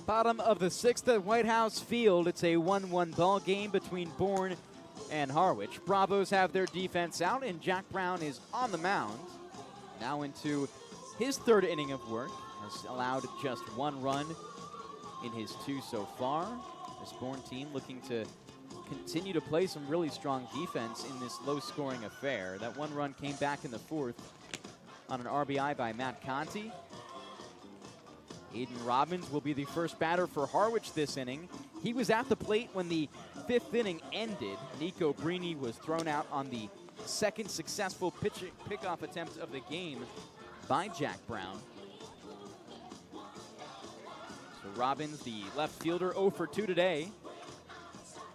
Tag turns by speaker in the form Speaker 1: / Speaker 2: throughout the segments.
Speaker 1: Bottom of the sixth at White House Field. It's a 1-1 ball game between Bourne and Harwich. Bravos have their defense out, and Jack Brown is on the mound. Now into his third inning of work. Has allowed just one run in his two so far. This Bourne team looking to continue to play some really strong defense in this low-scoring affair. That one run came back in the fourth on an RBI by Matt Conti. Aiden Robbins will be the first batter for Harwich this inning. He was at the plate when the fifth inning ended. Nico Brini was thrown out on the second successful pickoff attempt of the game by Jack Brown. So Robbins, the left fielder, 0 for 2 today,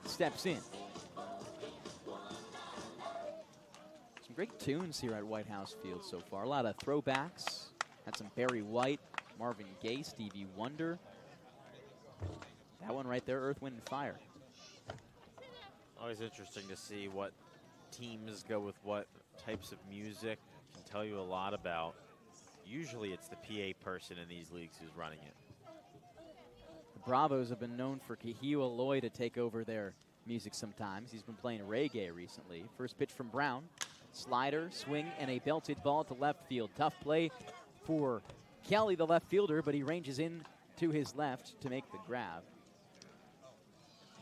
Speaker 1: steps in. Some great tunes here at White House Field so far. A lot of throwbacks. Had some Barry White, Marvin Gaye, Stevie Wonder. That one right there, Earth, Wind, and Fire.
Speaker 2: Always interesting to see what teams go with what types of music. Can tell you a lot about. Usually it's the PA person in these leagues who's running it.
Speaker 1: The Bravos have been known for Kahiwa Loy to take over their music sometimes. He's been playing reggae recently. First pitch from Brown. Slider, swing, and a belted ball to left field. Tough play for Kelly, the left fielder, but he ranges in to his left to make the grab.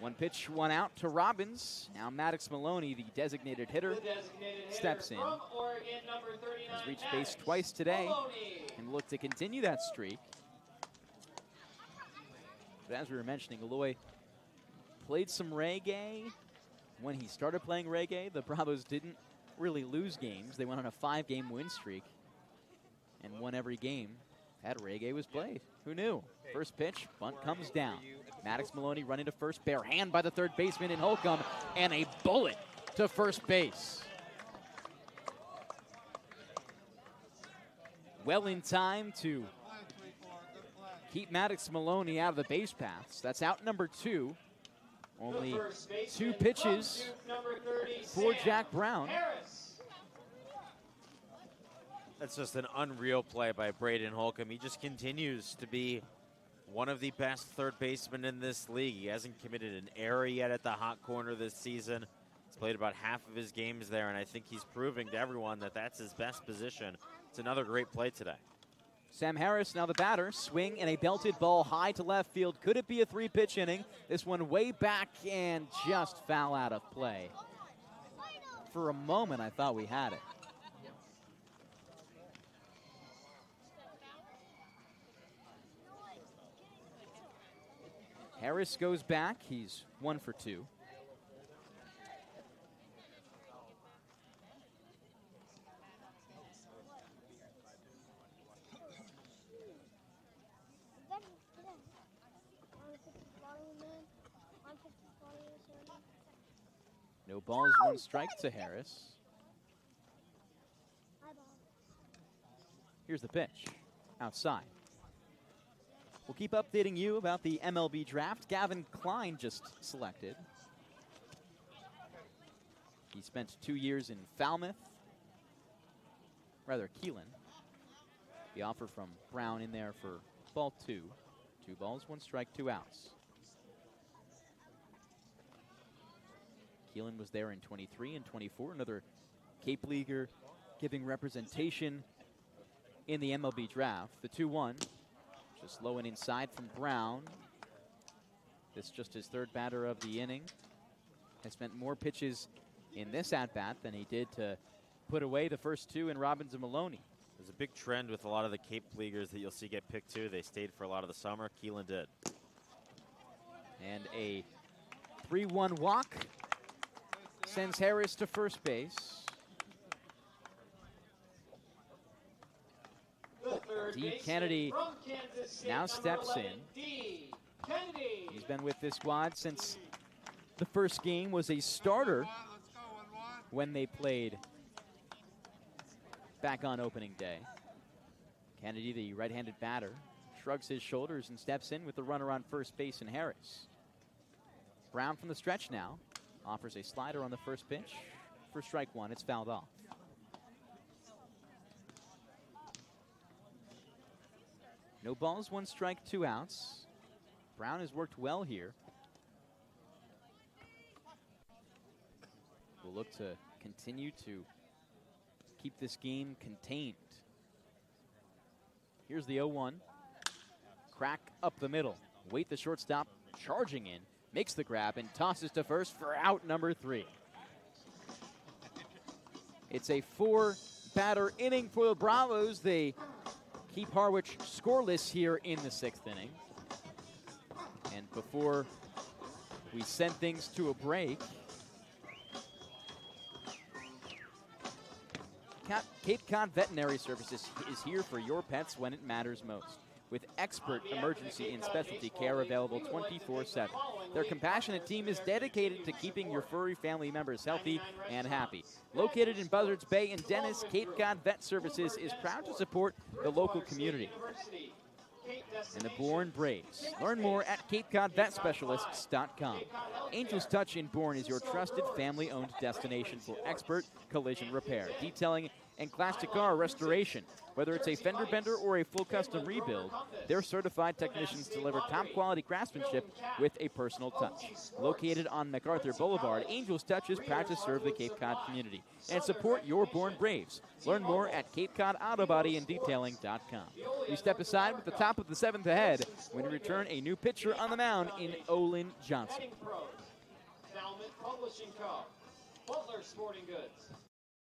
Speaker 1: One pitch, one out to Robbins. Now Maddox Maloney, the designated hitter, steps in. Has reached base twice today and look to continue that streak. But as we were mentioning, Aloy played some reggae. When he started playing reggae, the Bravos didn't really lose games. They went on a 5-game win streak and won every game that reggae was played. Who knew? First pitch, bunt comes down. Maddox Maloney running to first, bare hand by the third baseman in Holcomb, and a bullet to first base. Well in time to keep Maddox Maloney out of the base paths. That's out number 2. Only 2 pitches for Jack Brown.
Speaker 2: That's just an unreal play by Braden Holcomb. He just continues to be one of the best third basemen in this league. He hasn't committed an error yet at the hot corner this season. He's played about half of his games there, and I think he's proving to everyone that that's his best position. It's another great play today.
Speaker 1: Sam Harris, now the batter. Swing and a belted ball high to left field. Could it be a 3-pitch inning? This one way back and just foul out of play. For a moment, I thought we had it. Harris goes back. He's 1 for 2. No balls, 1 strike to Harris. Here's the pitch. Outside. We'll keep updating you about the MLB draft. Gavin Klein just selected. He spent 2 years in Falmouth. Rather, Keelan. The offer from Brown in there for ball 2. 2 balls, 1 strike, 2 outs. Keelan was there in 23 and 24. Another Cape Leaguer giving representation in the MLB draft. The 2-1. Just low and inside from Brown. This just his third batter of the inning. Has spent more pitches in this at-bat than he did to put away the first 2 in Robbins and Maloney.
Speaker 2: There's a big trend with a lot of the Cape Leaguers that you'll see get picked too. They stayed for a lot of the summer. Keelan did.
Speaker 1: And a 3-1 walk sends Harris to first base. D. Kennedy now steps in. He's been with this squad since the first game was a starter when they played back on opening day. Kennedy, the right-handed batter, shrugs his shoulders and steps in with the runner on first base and Harris. Brown from the stretch now. Offers a slider on the first pitch. For strike 1, it's fouled off. No balls, 1 strike, 2 outs. Brown has worked well here. We'll look to continue to keep this game contained. Here's the 0-1. Crack up the middle. Wait, the shortstop charging in, makes the grab and tosses to first for out number 3. It's a 4-batter inning for the Bravos. They keep Harwich scoreless here in the 6th inning. And before we send things to a break, Cape Cod Veterinary Services is here for your pets when it matters most, with expert emergency and specialty care available 24/7. Their compassionate team is dedicated to keeping your furry family members healthy and happy. Located in Buzzards Bay and Dennis, Cape Cod Vet Services is proud to support the local community and the Bourne Braves. Learn more at CapeCodVetSpecialists.com. Angel's Touch in Bourne is your trusted family-owned destination for expert collision repair, detailing, and classic car restoration. Whether it's a fender bender or a full custom rebuild, their certified technicians deliver top-quality craftsmanship with a personal touch. Located on MacArthur Boulevard, Angel's Touch is proud to serve the Cape Cod community and support your Bourne Braves. Learn more at CapeCodAutoBodyAndDetailing.com. We step aside with the top of the 7th ahead when we return a new pitcher on the mound in Olin Johnson.
Speaker 3: Falmouth Publishing Co. Butler Sporting Goods.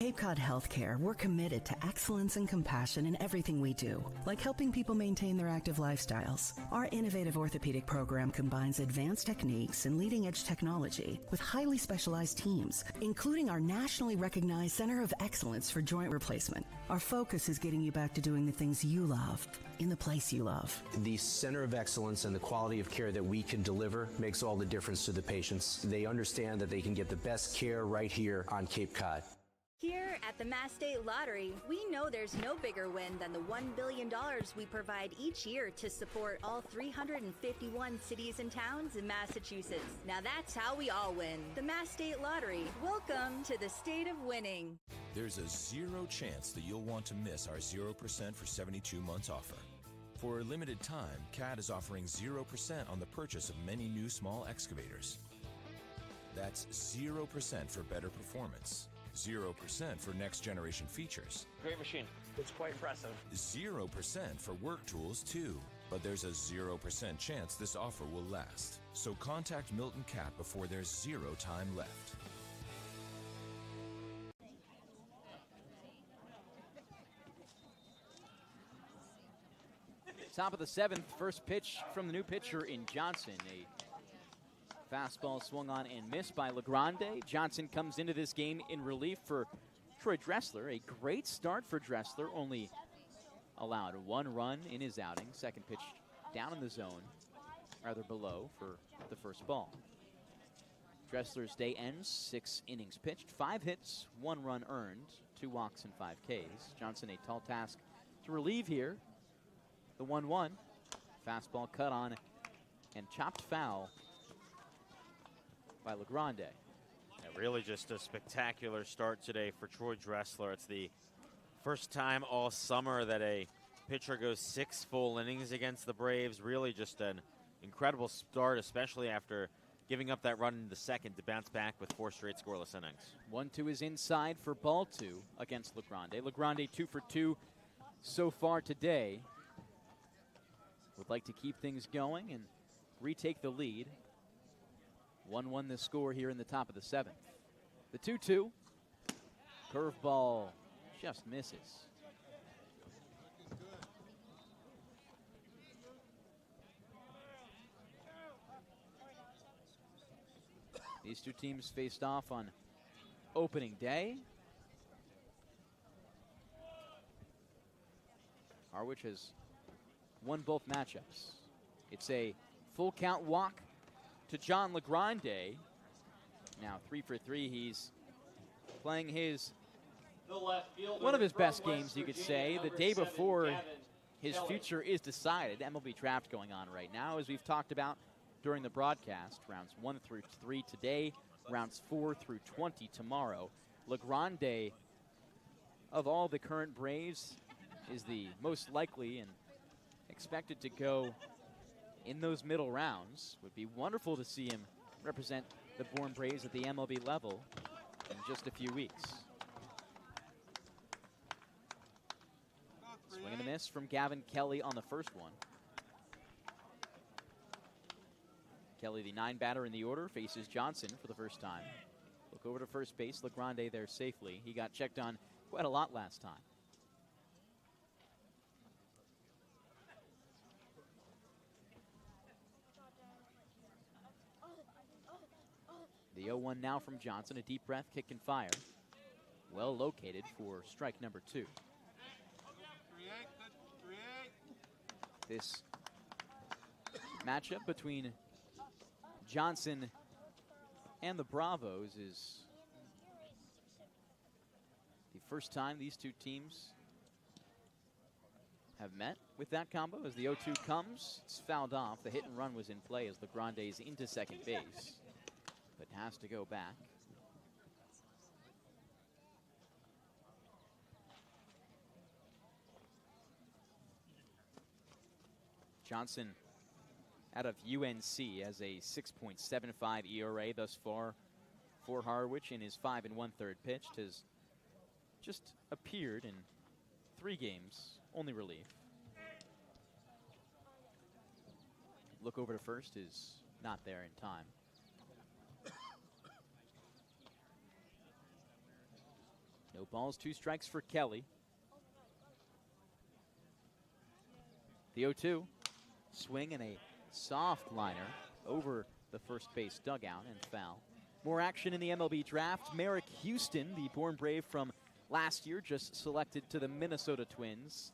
Speaker 4: Cape Cod Healthcare, we're committed to excellence and compassion in everything we do, like helping people maintain their active lifestyles. Our innovative orthopedic program combines advanced techniques and leading-edge technology with highly specialized teams, including our nationally recognized Center of Excellence for Joint Replacement. Our focus is getting you back to doing the things you love, in the place you love.
Speaker 5: The Center of Excellence and the quality of care that we can deliver makes all the difference to the patients. They understand that they can get the best care right here on Cape Cod.
Speaker 6: Here at the Mass State Lottery, we know there's no bigger win than the $1 billion we provide each year to support all 351 cities and towns in Massachusetts. Now that's how we all win. The Mass State Lottery. Welcome to the state of winning.
Speaker 7: There's a zero chance that you'll want to miss our 0% for 72 months offer. For a limited time, CAD is offering 0% on the purchase of many new small excavators. That's 0% for better performance. 0% for next generation features.
Speaker 3: Great machine. It's quite impressive.
Speaker 7: 0% for work tools too. But there's a 0% chance this offer will last. So contact Milton Cat before there's zero time left.
Speaker 1: Top of the 7th, first pitch from the new pitcher in Johnson. A fastball swung on and missed by LeGrande. Johnson comes into this game in relief for Troy Dressler. A great start for Dressler, only allowed 1 run in his outing. Second pitch down in the zone, rather below for the first ball. Dressler's day ends 6 innings pitched, 5 hits, 1 run earned, 2 walks and 5 Ks. Johnson a tall task to relieve here. The 1-1, fastball cut on and chopped foul by LeGrande.
Speaker 2: Yeah, really just a spectacular start today for Troy Dressler. It's the first time all summer that a pitcher goes 6 full innings against the Braves. Really just an incredible start, especially after giving up that run in the second to bounce back with 4 straight scoreless innings.
Speaker 1: 1-2 is inside for ball 2 against LeGrande. LeGrande 2 for 2 so far today. Would like to keep things going and retake the lead. 1-1 the score here in the top of the 7th. The 2-2. Curveball just misses. These two teams faced off on opening day. Harwich has won both matchups. It's a full count walk to John LeGrande. Now 3 for 3. He's playing one of his best games, you could say. The day before his future is decided. MLB draft going on right now, as we've talked about during the broadcast. Rounds 1 through 3 today, rounds 4 through 20 tomorrow. LeGrande, of all the current Braves, is the most likely and expected to go in those middle rounds. Would be wonderful to see him represent the Bourne Braves at the MLB level in just a few weeks. Swing and a miss from Gavin Kelly on the first one. Kelly, the 9 batter in the order, faces Johnson for the first time. Look over to first base. LeGrande there safely. He got checked on quite a lot last time. The 0-1 now from Johnson. A deep breath, kick and fire. Well located for strike number 2. This matchup between Johnson and the Bravos is the first time these two teams have met with that combo. As the 0-2 comes, it's fouled off. The hit and run was in play as LeGrande is into second base, but has to go back. Johnson out of UNC has a 6.75 ERA thus far for Harwich in his 5 1/3 pitched. Has just appeared in 3 games, only relief. Look over to first is not there in time. No balls, 2 strikes for Kelly. The 0-2. Swing and a soft liner over the first base dugout and foul. More action in the MLB draft. Merrick Houston, the Bourne Brave from last year, just selected to the Minnesota Twins.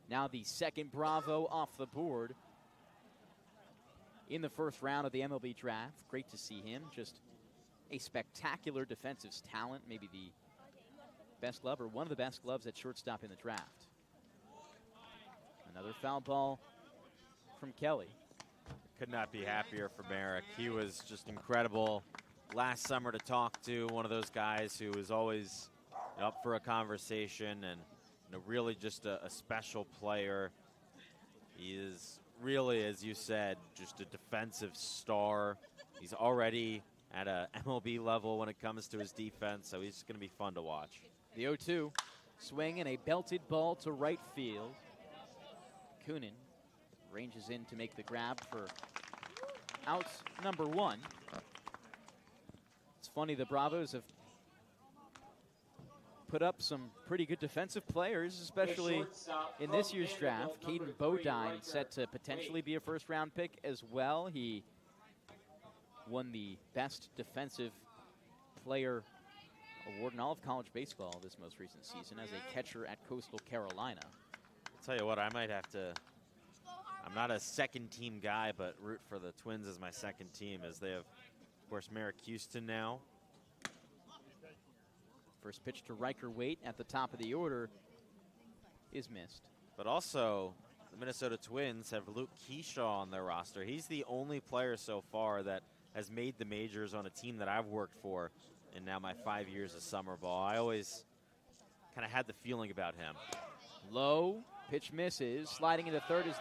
Speaker 1: Now the second Bravo off the board in the first round of the MLB draft. Great to see him. Just a spectacular defensive talent. Maybe the best glove or one of the best gloves at shortstop in the draft. Another foul ball from Kelly.
Speaker 2: Could not be happier for Merrick. He was just incredible last summer to talk to. One of those guys who was always up for a conversation and really just a special player. He is really, as you said, just a defensive star. He's already at a MLB level when it comes to his defense, so he's going to be fun to watch.
Speaker 1: The 0-2, swing and a belted ball to right field. Kunin ranges in to make the grab for out number 1. It's funny, the Bravos have put up some pretty good defensive players, especially in this year's draft. Caden Bodine set to potentially be a first-round pick as well. He won the best defensive player award in all of college baseball this most recent season as a catcher at Coastal Carolina.
Speaker 2: I'll tell you what, I might have to. I'm not a second-team guy, but root for the Twins as my second team, as they have, of course, Merrick Houston now.
Speaker 1: First pitch to Riker Waite at the top of the order is missed.
Speaker 2: But also, the Minnesota Twins have Luke Keyshaw on their roster. He's the only player so far that has made the majors on a team that I've worked for in now my 5 years of summer ball. I always kind of had the feeling about him.
Speaker 1: Low, pitch misses. Sliding into third is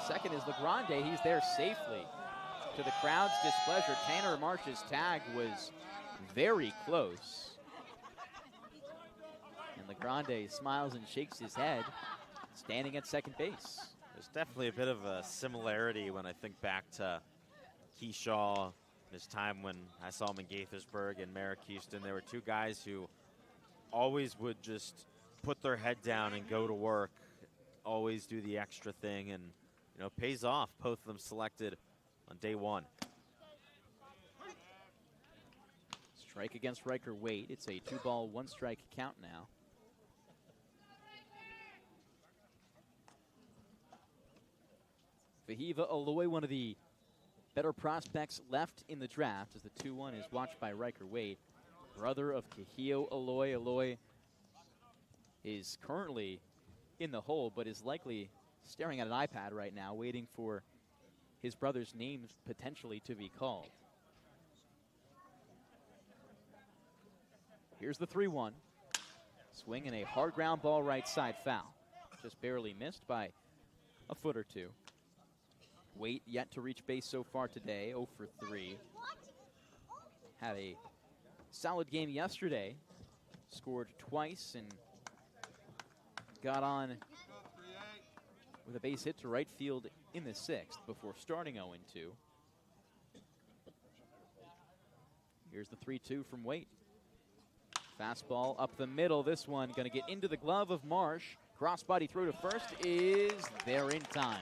Speaker 1: second is LeGrande. He's there safely. To the crowd's displeasure, Tanner Marsh's tag was very close. And LeGrande smiles and shakes his head, standing at second base.
Speaker 2: There's definitely a bit of a similarity when I think back to Keyshaw, his time when I saw him in Gaithersburg, and Merrick Houston. There were two guys who always would just put their head down and go to work, always do the extra thing, and pays off. Both of them selected on day one.
Speaker 1: Strike against Riker Waite. It's a 2-ball, 1-strike count now. Fahiva Aloy, one of the better prospects left in the draft, as the 2-1 is watched by Riker Waite. Brother of Kahio Aloy. Aloy is currently in the hole, but is likely staring at an iPad right now, waiting for his brother's name potentially to be called. Here's the 3-1. Swing and a hard ground ball right side foul. Just barely missed by a foot or two. Waite yet to reach base so far today, 0 for 3. Had a solid game yesterday. Scored twice and got on with a base hit to right field in the 6th before starting 0-2. Here's the 3-2 from Waite. Fastball up the middle. This one going to get into the glove of Marsh. Crossbody throw to first is there in time.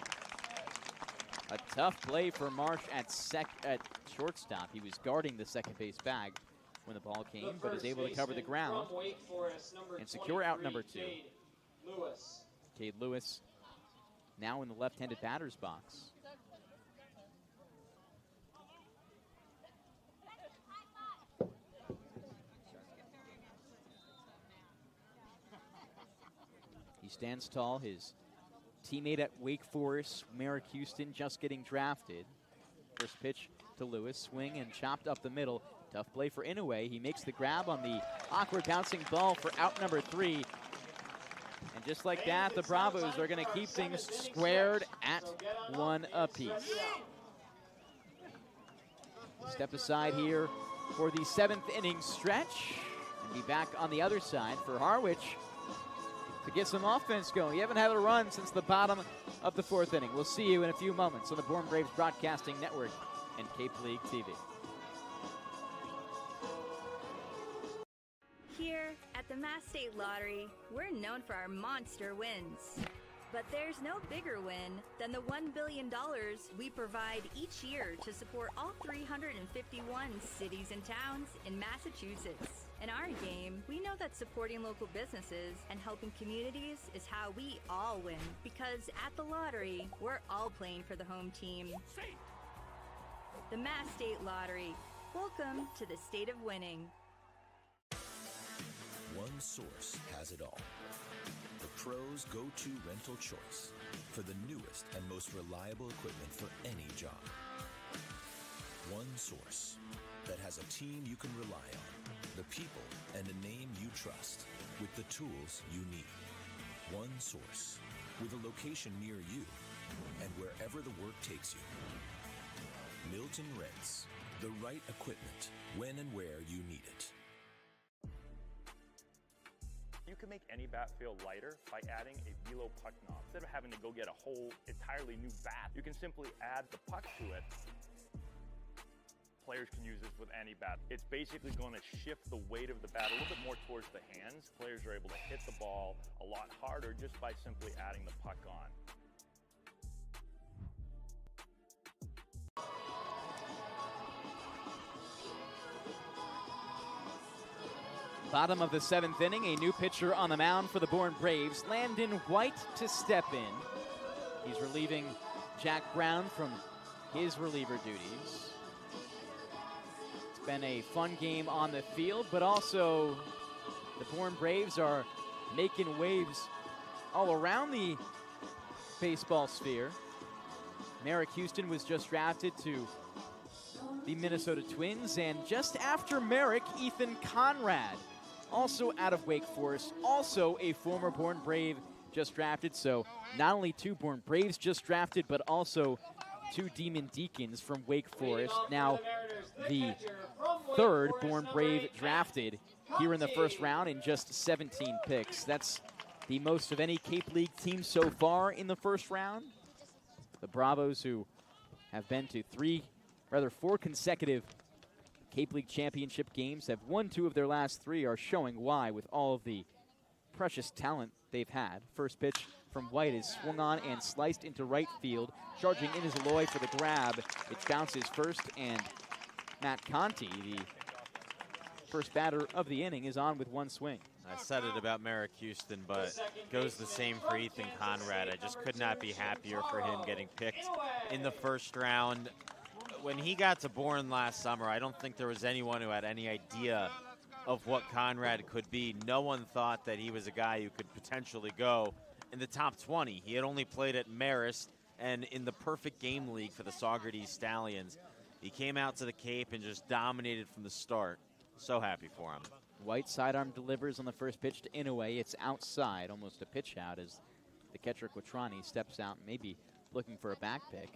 Speaker 1: A tough play for Marsh at shortstop. He was guarding the second base bag when the ball came, but is able to cover the ground and secure out number 2. Cade Lewis now in the left-handed batter's box. He stands tall. His teammate at Wake Forest, Merrick Houston, just getting drafted. First pitch to Lewis, swing and chopped up the middle. Tough play for Inoue. He makes the grab on the awkward bouncing ball for out number 3. And just like that, the Bravos are going to keep things squared at 1 apiece. Step aside here for the 7th inning stretch and be back on the other side for Harwich to get some offense going. You haven't had a run since the bottom of the 4th inning. We'll see you in a few moments on the Bourne Braves Broadcasting Network and Cape League TV.
Speaker 6: Here at the Mass State Lottery, we're known for our monster wins. But there's no bigger win than the $1 billion we provide each year to support all 351 cities and towns in Massachusetts. In our game, we know that supporting local businesses and helping communities is how we all win. Because at the lottery, we're all playing for the home team. The Mass State Lottery. Welcome to the state of winning.
Speaker 7: One source has it all. The pros' go-to rental choice for the newest and most reliable equipment for any job. One source that has a team you can rely on, the people and a name you trust, with the tools you need. One source with a location near you and wherever the work takes you. Milton Rents, the right equipment when and where you need it.
Speaker 8: You can make any bat feel lighter by adding a velo puck knob. Instead of having to go get a whole entirely new bat, you can simply add the puck to it. Players can use this with any bat. It's basically going to shift the weight of the bat a little bit more towards the hands. Players are able to hit the ball a lot harder just by simply adding the puck on.
Speaker 1: Bottom of the 7th inning, a new pitcher on the mound for the Bourne Braves. Landon White to step in. He's relieving Jack Brown from his reliever duties. It's been a fun game on the field, but also the Bourne Braves are making waves all around the baseball sphere. Merrick Houston was just drafted to the Minnesota Twins, and just after Merrick, Ethan Conrad, also out of Wake Forest, also a former Bourne Brave just drafted. So not only 2 Bourne Braves just drafted, but also 2 Demon Deacons from Wake Forest. Now the 3rd Bourne Brave drafted here in the first round in just 17 picks. That's the most of any Cape League team so far in the first round. The Bravos, who have been to 4 consecutive Cape League championship games, have won 2 of their last 3, are showing why with all of the precious talent they've had. First pitch from White is swung on and sliced into right field. Charging in is Aloy for the grab. It bounces first, and Matt Conti, the first batter of the inning, is on with 1 swing.
Speaker 2: I said it about Merrick Houston, but goes the same for Ethan Conrad. I just could not be happier for him getting picked in the first round. When he got to Bourne last summer, I don't think there was anyone who had any idea of what Conrad could be. No one thought that he was a guy who could potentially go in the top 20. He had only played at Marist and in the perfect game league for the Saugerties Stallions. He came out to the Cape and just dominated from the start. So happy for him.
Speaker 1: White sidearm delivers on the first pitch to Inoue. It's outside, almost a pitch out as the catcher Quattrani steps out, maybe looking for a back pick.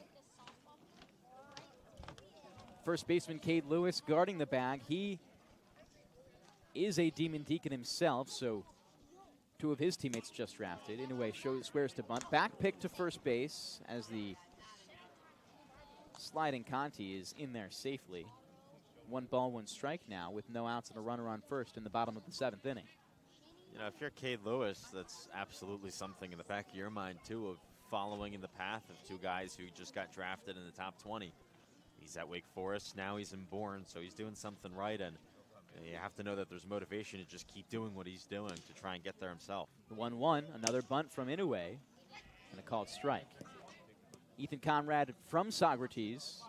Speaker 1: First baseman Cade Lewis guarding the bag. He is a Demon Deacon himself, so two of his teammates just drafted. Inoue swears to bunt. Back pick to first base as the sliding Conti is in there safely. 1 ball, 1 strike now with no outs and a runner on first in the bottom of the 7th inning.
Speaker 2: You know, if you're Cade Lewis, that's absolutely something in the back of your mind, too, of following in the path of two guys who just got drafted in the top 20. He's at Wake Forest. Now he's in Bourne, so he's doing something right. And you have to know that there's motivation to just keep doing what he's doing to try and get there himself.
Speaker 1: 1-1, another bunt from Inoue, and a called strike. Ethan Conrad from Socrates,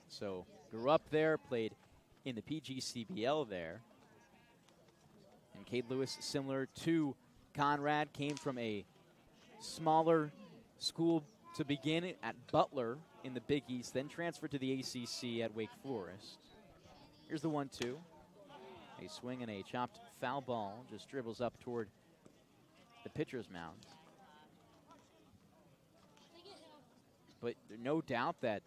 Speaker 1: so grew up there, played in the PGCBL there. And Cade Lewis, similar to Conrad, came from a smaller school to begin at Butler in the Big East, then transferred to the ACC at Wake Forest. Here's the 1-2. A swing and a chopped foul ball just dribbles up toward the pitcher's mound. But no doubt that